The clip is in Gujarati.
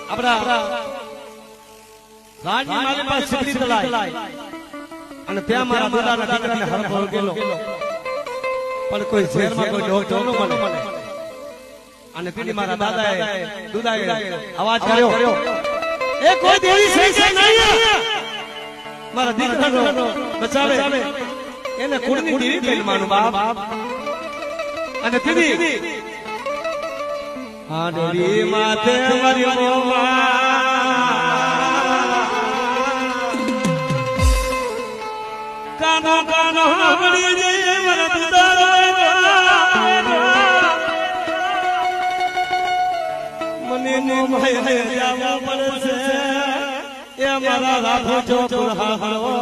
આપણા રાજની મારી પાસે સિકરી તલાય અને ત્યાં મારા દાદાના દીકરાને હરભર ગયેલો પણ કોઈ શહેરમાં કોઈ ડોક્ટર ન મળે અને પેલી મારા દાદાએ દુદાએ અવાજ કર્યો એ કોઈ દેવી છે નહીં મારા દીકરાનો બચાવે એને કુળની દેવી કઈ માનું બાપ અને પેલી હાડરી માથે મારી કાનો કાનો હામડી જઈએ મારા દીદારો મને મોમાય જાવા પડશે એ મારા રાખો છો પુરહારો